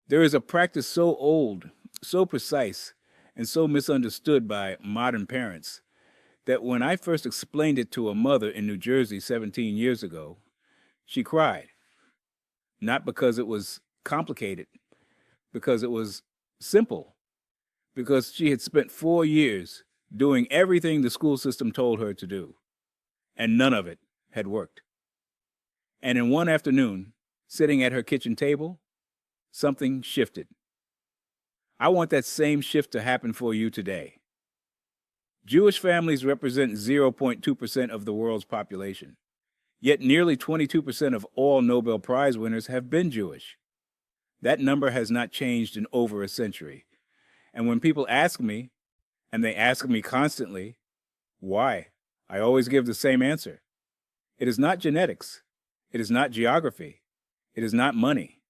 There is a practice so old, so precise, and so misunderstood by modern parents that when I first explained it to a mother in New Jersey 17 years ago, she cried. Not because it was complicated, because it was simple, because she had spent 4 years doing everything the school system told her to do, and none of it had worked. And in one afternoon, sitting at her kitchen table, something shifted. I want that same shift to happen for you today. Jewish families represent 0.2% of the world's population, yet nearly 22% of all Nobel Prize winners have been Jewish. That number has not changed in over a century. And when people ask me, and they ask me constantly, why? I always give the same answer. It is not genetics. It is not geography. It is not money.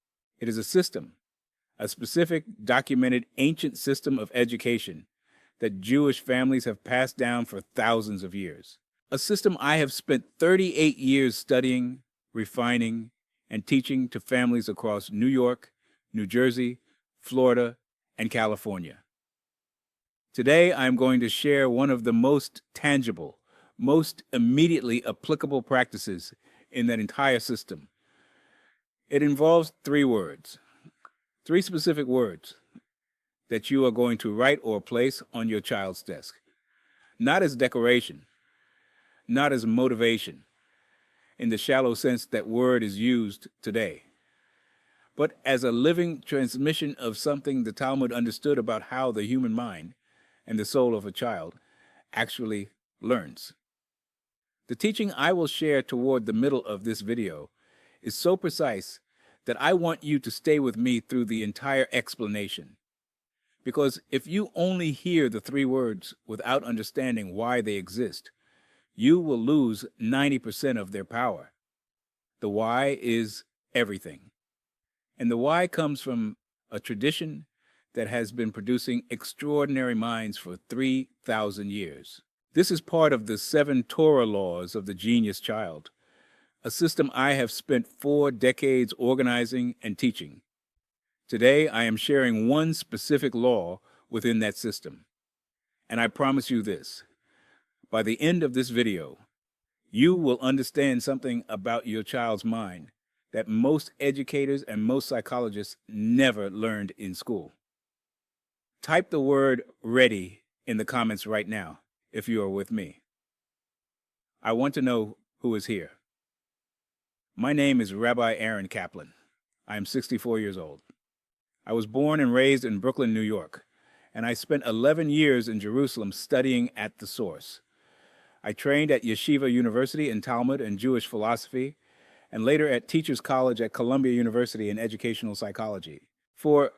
It is a system, a specific, documented, ancient system of education that Jewish families have passed down for thousands of years. A system I have spent 38 years studying, refining, and teaching to families across New York, New Jersey, Florida, and California. Today, I am going to share one of the most tangible, most immediately applicable practices in that entire system. It involves three words, three specific words that you are going to write or place on your child's desk. Not as decoration, not as motivation, in the shallow sense that word is used today, but as a living transmission of something the Talmud understood about how the human mind and the soul of a child actually learns. The teaching I will share toward the middle of this video is so precise that I want you to stay with me through the entire explanation. Because if you only hear the three words without understanding why they exist, you will lose 90% of their power. The why is everything. And the why comes from a tradition that has been producing extraordinary minds for 3,000 years. This is part of the 7 Torah laws of the genius child, a system I have spent 4 decades organizing and teaching. Today, I am sharing one specific law within that system. And I promise you this, by the end of this video, you will understand something about your child's mind that most educators and most psychologists never learned in school. Type the word ready in the comments right now if you are with me. I want to know who is here. My name is Rabbi Aaron Kaplan. I am 64 years old. I was born and raised in Brooklyn, New York, and I spent 11 years in Jerusalem studying at the source. I trained at Yeshiva University in Talmud and Jewish philosophy, and later at Teachers College at Columbia University in educational psychology. For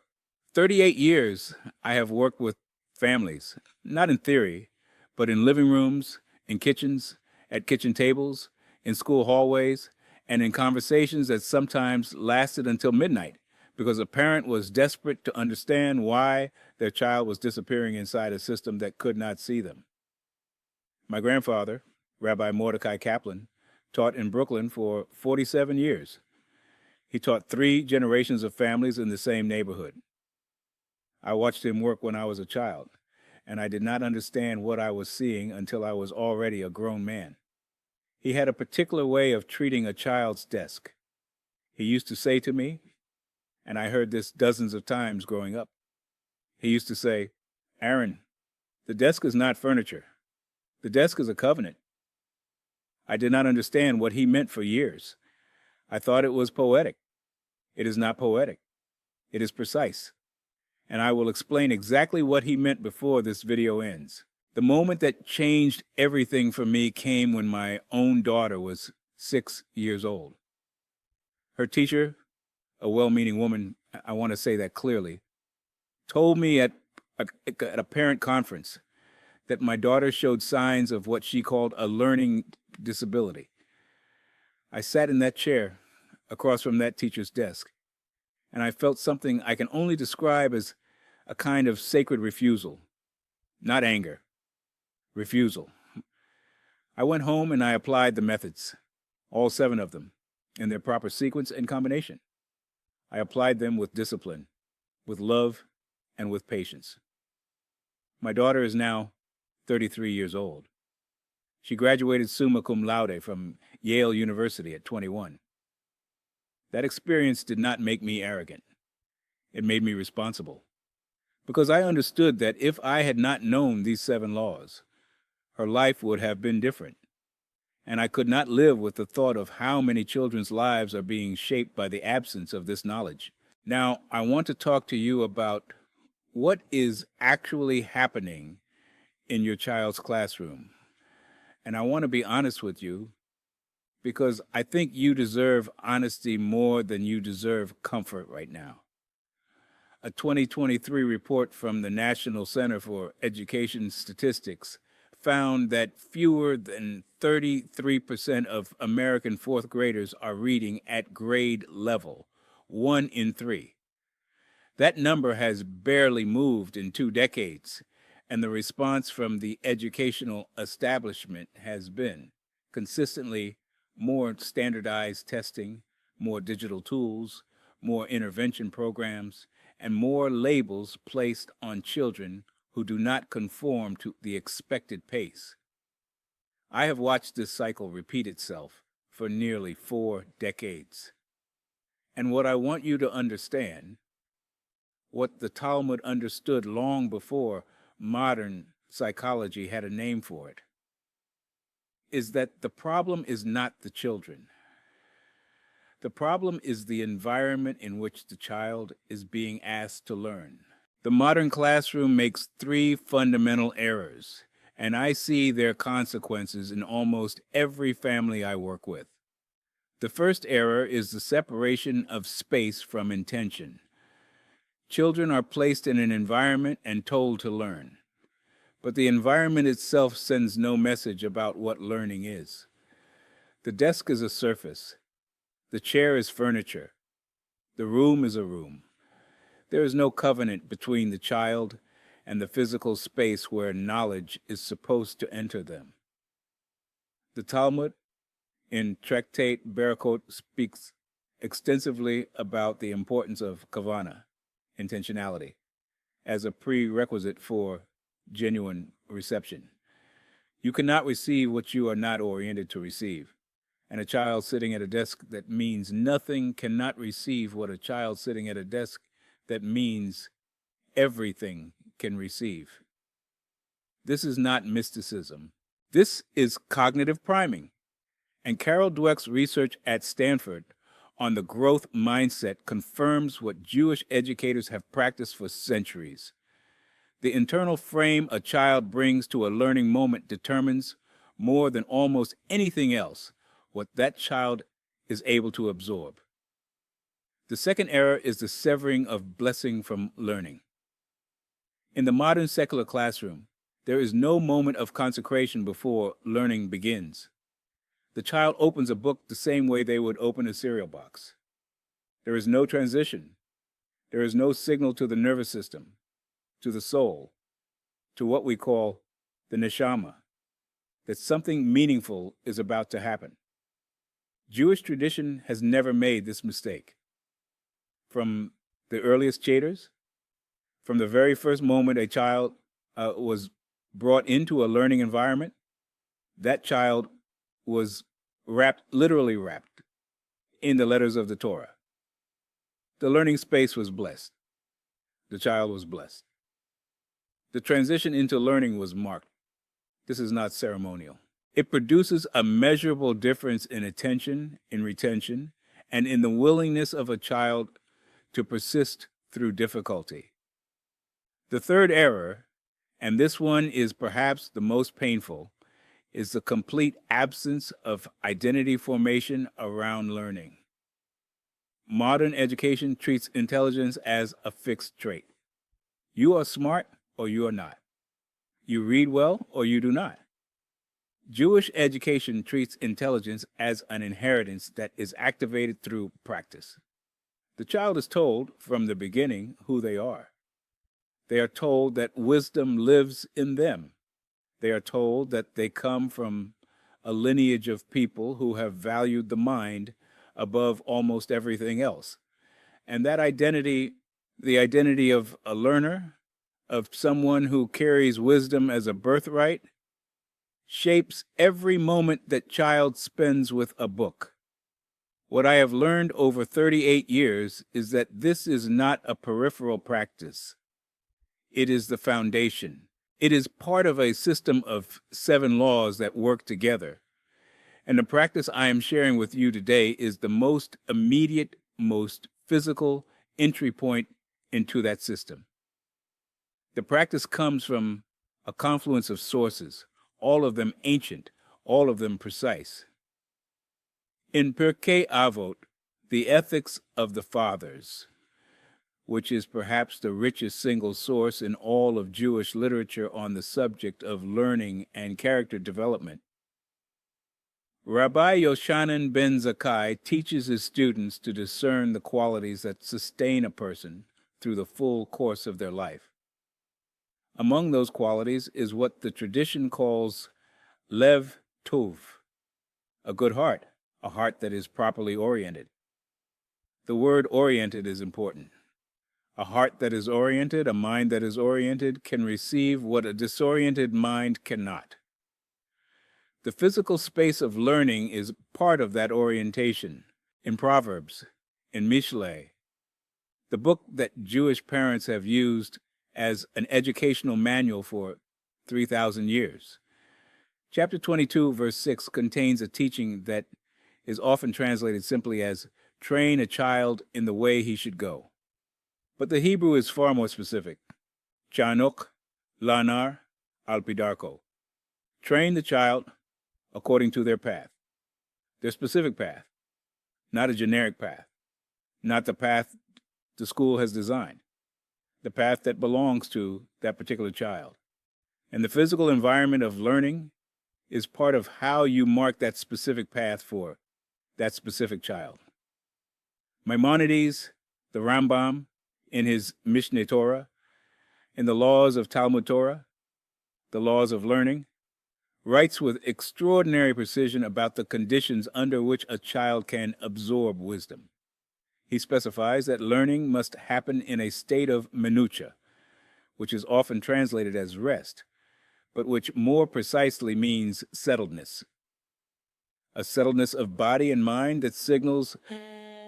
38 years, I have worked with families, not in theory, but in living rooms, in kitchens, at kitchen tables, in school hallways, and in conversations that sometimes lasted until midnight because a parent was desperate to understand why their child was disappearing inside a system that could not see them. My grandfather, Rabbi Mordecai Kaplan, taught in Brooklyn for 47 years. He taught 3 generations of families in the same neighborhood. I watched him work when I was a child, and I did not understand what I was seeing until I was already a grown man. He had a particular way of treating a child's desk. He used to say to me, and I heard this dozens of times growing up, he used to say, "Aaron, the desk is not furniture. The desk is a covenant." I did not understand what he meant for years. I thought it was poetic. It is not poetic. It is precise. And I will explain exactly what he meant before this video ends. The moment that changed everything for me came when my own daughter was 6 years old. Her teacher, a well-meaning woman, I want to say that clearly, told me at a parent conference that my daughter showed signs of what she called a learning disability. I sat in that chair across from that teacher's desk, and I felt something I can only describe as a kind of sacred refusal. Not anger, refusal. I went home and I applied the methods, all 7 of them, in their proper sequence and combination. I applied them with discipline, with love, and with patience. My daughter is now 33 years old. She graduated summa cum laude from Yale University at 21. That experience did not make me arrogant. It made me responsible, because I understood that if I had not known these 7 laws, her life would have been different. And I could not live with the thought of how many children's lives are being shaped by the absence of this knowledge. Now, I want to talk to you about what is actually happening in your child's classroom. And I want to be honest with you, because I think you deserve honesty more than you deserve comfort right now. A 2023 report from the National Center for Education Statistics found that fewer than 33% of American fourth graders are reading at grade level, 1 in 3. That number has barely moved in 2 decades, and the response from the educational establishment has been consistently more standardized testing, more digital tools, more intervention programs, and more labels placed on children who do not conform to the expected pace. I have watched this cycle repeat itself for nearly 4 decades. And what I want you to understand, what the Talmud understood long before modern psychology had a name for it, is that the problem is not the children. The problem is the environment in which the child is being asked to learn. The modern classroom makes 3 fundamental errors, and I see their consequences in almost every family I work with. The first error is the separation of space from intention. Children are placed in an environment and told to learn, but the environment itself sends no message about what learning is. The desk is a surface. The chair is furniture. The room is a room. There is no covenant between the child and the physical space where knowledge is supposed to enter them. The Talmud in Tractate Berachot speaks extensively about the importance of kavana, intentionality, as a prerequisite for genuine reception. You cannot receive what you are not oriented to receive. And a child sitting at a desk that means nothing cannot receive what a child sitting at a desk that means everything can receive. This is not mysticism. This is cognitive priming. And Carol Dweck's research at Stanford on the growth mindset confirms what Jewish educators have practiced for centuries. The internal frame a child brings to a learning moment determines, more than almost anything else, what that child is able to absorb. The second error is the severing of blessing from learning. In the modern secular classroom, there is no moment of consecration before learning begins. The child opens a book the same way they would open a cereal box. There is no transition. There is no signal to the nervous system, to the soul, to what we call the neshama, that something meaningful is about to happen. Jewish tradition has never made this mistake. From the earliest cheder, from the very first moment a child was brought into a learning environment, that child was literally wrapped in the letters of the Torah. The learning space was blessed. The child was blessed. The transition into learning was marked. This is not ceremonial. It produces a measurable difference in attention, in retention, and in the willingness of a child to persist through difficulty. The third error, and this one is perhaps the most painful, is the complete absence of identity formation around learning. Modern education treats intelligence as a fixed trait. You are smart or you are not. You read well or you do not. Jewish education treats intelligence as an inheritance that is activated through practice. The child is told from the beginning who they are. They are told that wisdom lives in them. They are told that they come from a lineage of people who have valued the mind above almost everything else. And that identity the identity of a learner, of someone who carries wisdom as a birthright, shapes every moment that child spends with a book. What I have learned over 38 years is that this is not a peripheral practice. It is the foundation. It is part of a system of 7 laws that work together. And the practice I am sharing with you today is the most immediate, most physical entry point into that system. The practice comes from a confluence of sources, all of them ancient, all of them precise. In Pirkei Avot, the ethics of the fathers, which is perhaps the richest single source in all of Jewish literature on the subject of learning and character development, Rabbi Yoshanan ben Zakkai teaches his students to discern the qualities that sustain a person through the full course of their life. Among those qualities is what the tradition calls Lev Tov, a good heart, a heart that is properly oriented. The word oriented is important. A heart that is oriented, a mind that is oriented, can receive what a disoriented mind cannot. The physical space of learning is part of that orientation. In Proverbs, in Mishle, the book that Jewish parents have used as an educational manual for 3,000 years. Chapter 22, verse 6 contains a teaching that is often translated simply as, train a child in the way he should go. But the Hebrew is far more specific. Chanok, lanar, alpidarko. Train the child according to their path, their specific path, not a generic path, not the path the school has designed, the path that belongs to that particular child. And the physical environment of learning is part of how you mark that specific path for that specific child. Maimonides, the Rambam, in his Mishneh Torah, in the laws of Talmud Torah, the laws of learning, writes with extraordinary precision about the conditions under which a child can absorb wisdom. He specifies that learning must happen in a state of minutia, which is often translated as rest, but which more precisely means settledness. A settledness of body and mind that signals,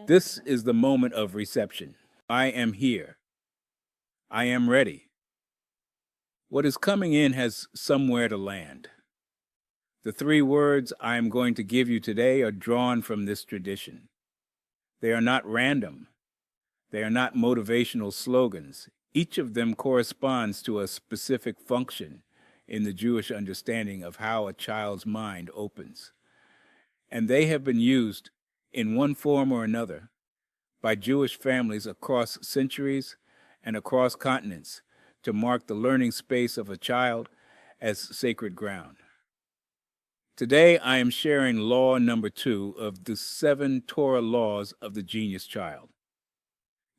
this is the moment of reception. I am here. I am ready. What is coming in has somewhere to land. The 3 words I am going to give you today are drawn from this tradition. They are not random. They are not motivational slogans. Each of them corresponds to a specific function in the Jewish understanding of how a child's mind opens. And they have been used in one form or another by Jewish families across centuries and across continents to mark the learning space of a child as sacred ground. Today, I am sharing law number 2 of the 7 Torah laws of the genius child.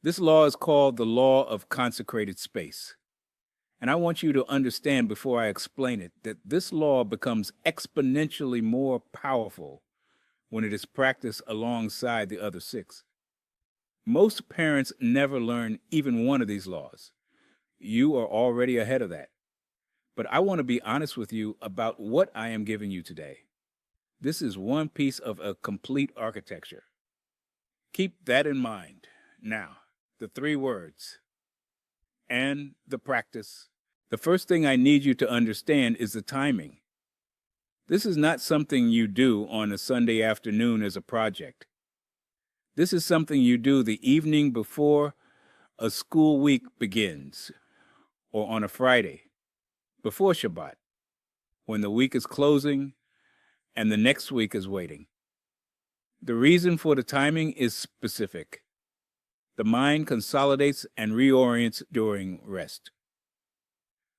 This law is called the law of consecrated space. And I want you to understand before I explain it that this law becomes exponentially more powerful when it is practiced alongside the other 6. Most parents never learn even one of these laws. You are already ahead of that. But I want to be honest with you about what I am giving you today. This is one piece of a complete architecture. Keep that in mind. Now, the 3 words and the practice. The first thing I need you to understand is the timing. This is not something you do on a Sunday afternoon as a project. This is something you do the evening before a school week begins, or on a Friday, before Shabbat, when the week is closing and the next week is waiting. The reason for the timing is specific. The mind consolidates and reorients during rest.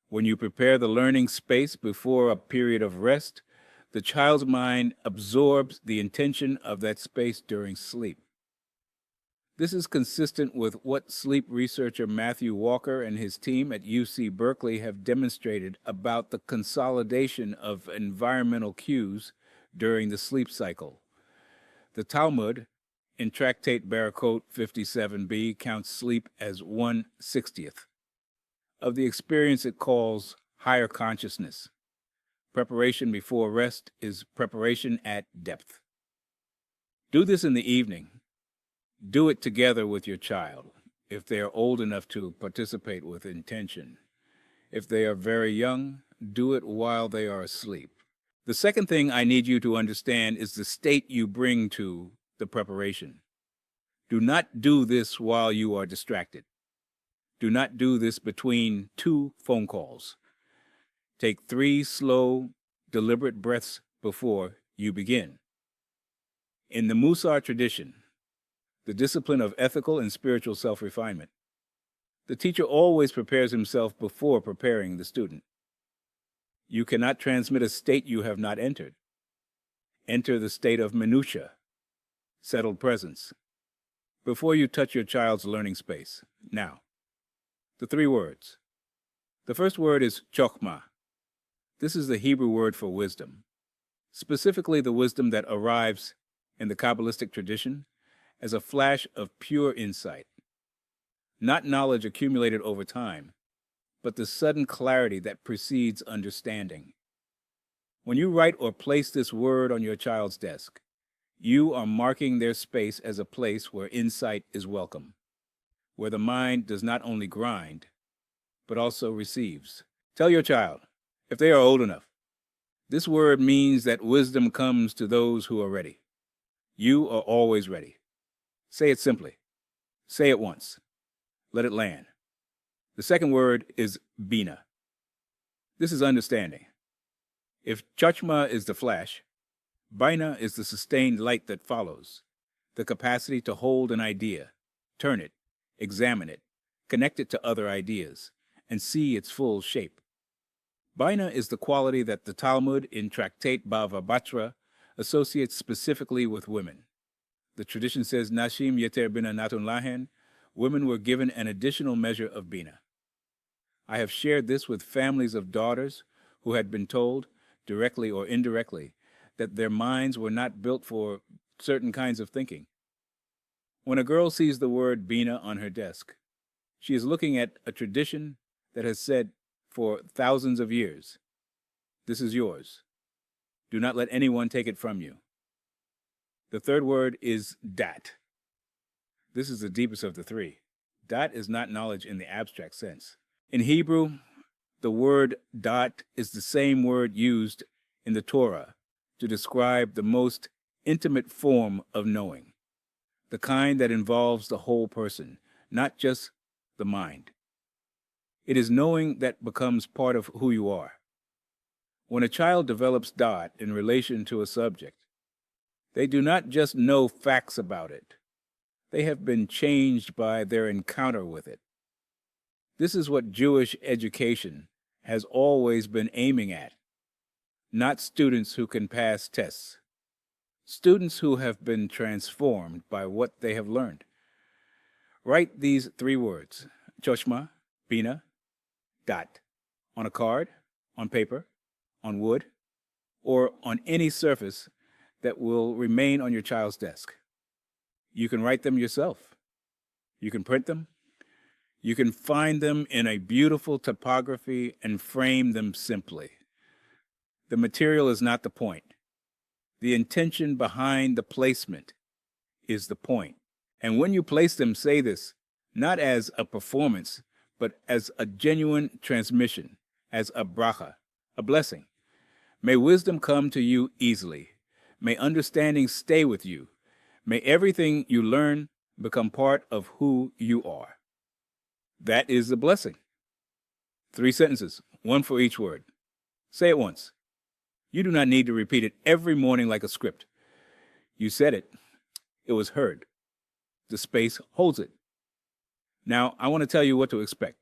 When you prepare the learning space before a period of rest, the child's mind absorbs the intention of that space during sleep. This is consistent with what sleep researcher Matthew Walker and his team at UC Berkeley have demonstrated about the consolidation of environmental cues during the sleep cycle. The Talmud, in Tractate Barakot 57b counts sleep as 1/60th of the experience it calls higher consciousness. Preparation before rest is preparation at depth. Do this in the evening. Do it together with your child, if they are old enough to participate with intention. If they are very young, do it while they are asleep. The second thing I need you to understand is the state you bring to the preparation. Do not do this while you are distracted. Do not do this between 2 phone calls. Take 3 slow, deliberate breaths before you begin. In the Musar tradition, the discipline of ethical and spiritual self-refinement, the teacher always prepares himself before preparing the student. You cannot transmit a state you have not entered. Enter the state of minutia, settled presence, before you touch your child's learning space. Now, the 3 words. The first word is chokhmah. This is the Hebrew word for wisdom, specifically the wisdom that arrives in the Kabbalistic tradition as a flash of pure insight. Not knowledge accumulated over time, but the sudden clarity that precedes understanding. When you write or place this word on your child's desk, you are marking their space as a place where insight is welcome, where the mind does not only grind, but also receives. Tell your child, if they are old enough, this word means that wisdom comes to those who are ready. You are always ready. Say it simply. Say it once. Let it land. The second word is bina. This is understanding. If chachma is the flash, bina is the sustained light that follows, the capacity to hold an idea, turn it, examine it, connect it to other ideas, and see its full shape. Bina is the quality that the Talmud in Tractate Bava Batra associates specifically with women. The tradition says, Nashim yeter bina natun lahen, women were given an additional measure of bina. I have shared this with families of daughters who had been told, directly or indirectly, that their minds were not built for certain kinds of thinking. When a girl sees the word bina on her desk, she is looking at a tradition that has said for thousands of years, this is yours. Do not let anyone take it from you. The third word is dat. This is the deepest of the 3. Dat is not knowledge in the abstract sense. In Hebrew, the word dat is the same word used in the Torah to describe the most intimate form of knowing, the kind that involves the whole person, not just the mind. It is knowing that becomes part of who you are. When a child develops dat in relation to a subject, they do not just know facts about it. They have been changed by their encounter with it. This is what Jewish education has always been aiming at. Not students who can pass tests. Students who have been transformed by what they have learned. Write these 3 words, choshma, bina, dat, on a card, on paper, on wood, or on any surface that will remain on your child's desk. You can write them yourself. You can print them. You can find them in a beautiful typography and frame them simply. The material is not the point. The intention behind the placement is the point. And when you place them, say this, not as a performance, but as a genuine transmission, as a bracha, a blessing. May wisdom come to you easily. May understanding stay with you. May everything you learn become part of who you are. That is the blessing. 3 sentences, 1 for each word. Say it once. You do not need to repeat it every morning like a script. You said it. It was heard. The space holds it. Now, I want to tell you what to expect,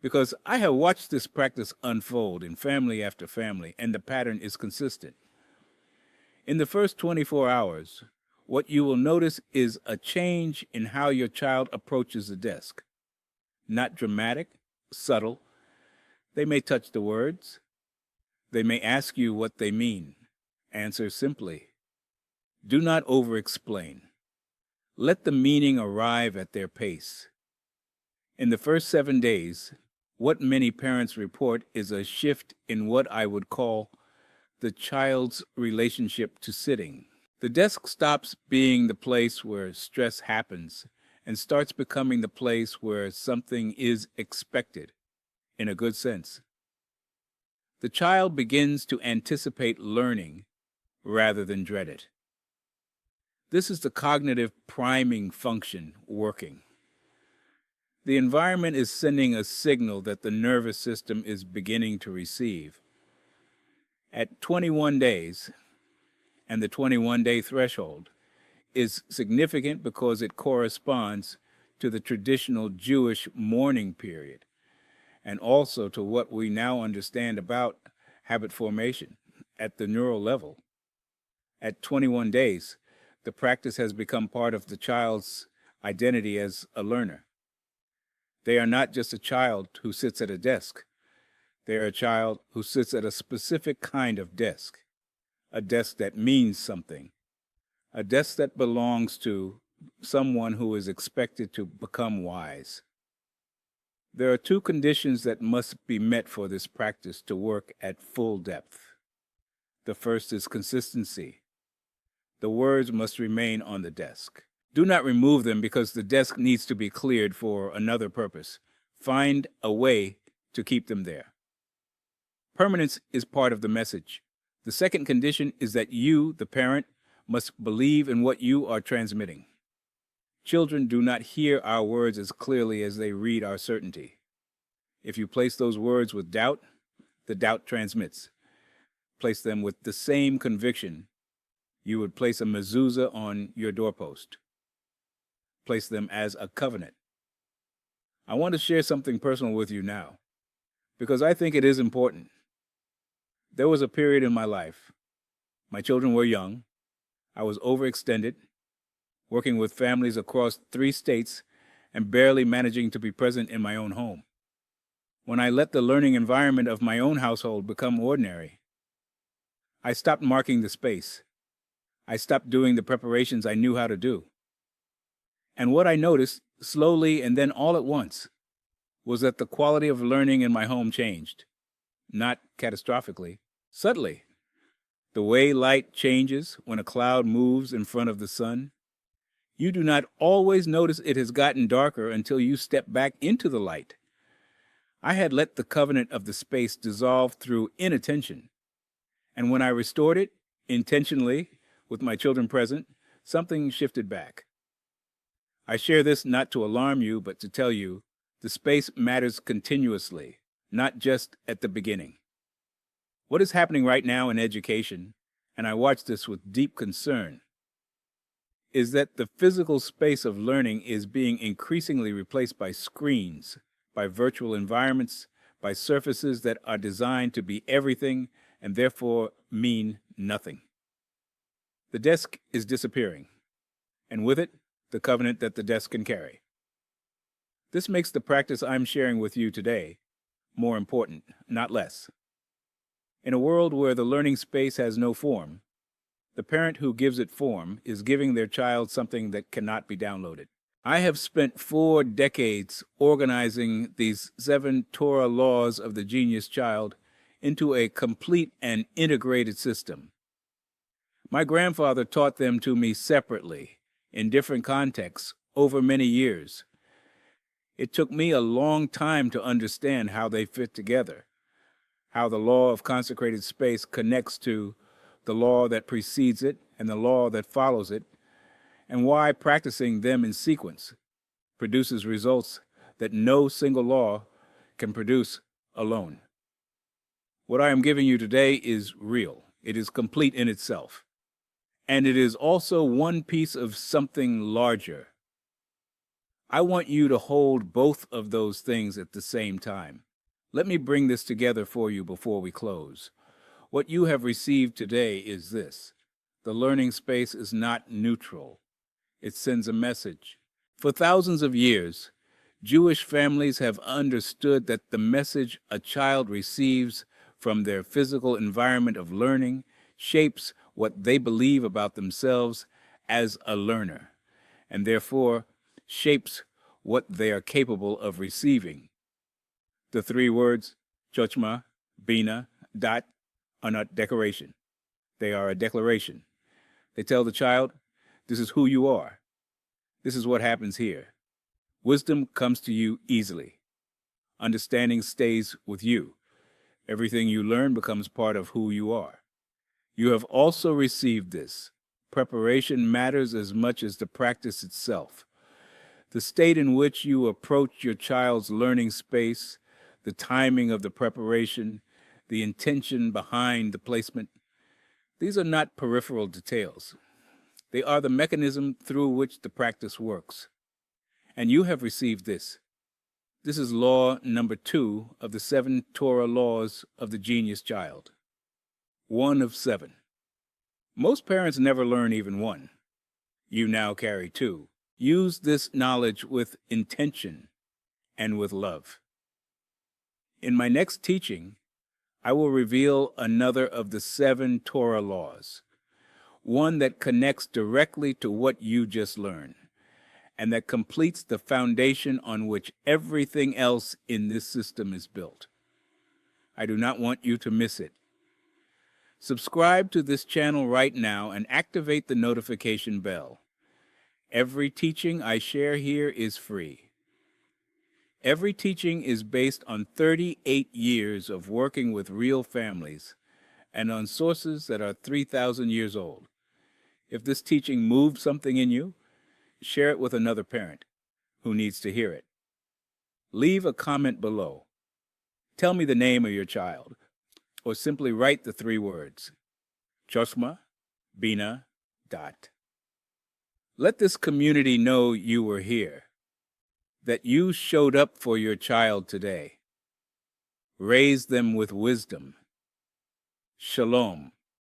because I have watched this practice unfold in family after family, and the pattern is consistent. In the first 24 hours, what you will notice is a change in how your child approaches the desk. Not dramatic, subtle. They may touch the words. They may ask you what they mean. Answer simply. Do not over-explain. Let the meaning arrive at their pace. In the first 7 days, what many parents report is a shift in what I would call the child's relationship to sitting. The desk stops being the place where stress happens and starts becoming the place where something is expected, in a good sense. The child begins to anticipate learning rather than dread it. This is the cognitive priming function working. The environment is sending a signal that the nervous system is beginning to receive. At 21 days, and the 21-day threshold is significant because it corresponds to the traditional Jewish mourning period, and also to what we now understand about habit formation at the neural level. At 21 days, the practice has become part of the child's identity as a learner. They are not just a child who sits at a desk. They are a child who sits at a specific kind of desk, a desk that means something, a desk that belongs to someone who is expected to become wise. There are two conditions that must be met for this practice to work at full depth. The first is consistency. The words must remain on the desk. Do not remove them because the desk needs to be cleared for another purpose. Find a way to keep them there. Permanence is part of the message. The second condition is that you, the parent, must believe in what you are transmitting. Children do not hear our words as clearly as they read our certainty. If you place those words with doubt, the doubt transmits. Place them with the same conviction you would place a mezuzah on your doorpost. Place them as a covenant. I want to share something personal with you now, because I think it is important. There was a period in my life. My children were young. I was overextended, working with families across 3 states and barely managing to be present in my own home. When I let the learning environment of my own household become ordinary, I stopped marking the space. I stopped doing the preparations I knew how to do. And what I noticed, slowly and then all at once, was that the quality of learning in my home changed. Not catastrophically, subtly. The way light changes when a cloud moves in front of the sun. You do not always notice it has gotten darker until you step back into the light. I had let the covenant of the space dissolve through inattention. And when I restored it, intentionally, with my children present, something shifted back. I share this not to alarm you, but to tell you the space matters continuously, not just at the beginning. What is happening right now in education, and I watch this with deep concern, is that the physical space of learning is being increasingly replaced by screens, by virtual environments, by surfaces that are designed to be everything and therefore mean nothing. The desk is disappearing, and with it, the covenant that the desk can carry. This makes the practice I'm sharing with you today more important, not less. In a world where the learning space has no form, the parent who gives it form is giving their child something that cannot be downloaded. I have spent 4 decades organizing these 7 Torah laws of the genius child into a complete and integrated system. My grandfather taught them to me separately, in different contexts, over many years. It took me a long time to understand how they fit together, how the law of consecrated space connects to the law that precedes it and the law that follows it, and why practicing them in sequence produces results that no single law can produce alone. What I am giving you today is real. It is complete in itself. And it is also one piece of something larger. I want you to hold both of those things at the same time. Let me bring this together for you before we close. What you have received today is this. The learning space is not neutral. It sends a message. For thousands of years, Jewish families have understood that the message a child receives from their physical environment of learning shapes what they believe about themselves as a learner. and therefore shapes what they are capable of receiving. The 3 words, chochma, bina, dat, are not decoration. They are a declaration. They tell the child, this is who you are. This is what happens here. Wisdom comes to you easily. Understanding stays with you. Everything you learn becomes part of who you are. You have also received this. Preparation matters as much as the practice itself. The state in which you approach your child's learning space, the timing of the preparation, the intention behind the placement, these are not peripheral details. They are the mechanism through which the practice works. And you have received this. This is law number 2 of the 7 Torah laws of the genius child. 1 of 7. Most parents never learn even 1. You now carry 2. Use this knowledge with intention and with love. In my next teaching, I will reveal another of the 7 Torah laws, one that connects directly to what you just learned, and that completes the foundation on which everything else in this system is built. I do not want you to miss it. Subscribe to this channel right now and activate the notification bell. Every teaching I share here is free. Every teaching is based on 38 years of working with real families and on sources that are 3,000 years old. If this teaching moved something in you, share it with another parent who needs to hear it. Leave a comment below. Tell me the name of your child, or simply write the 3 words, choshma, bina, dat. Let this community know you were here, that you showed up for your child today. Raise them with wisdom. Shalom.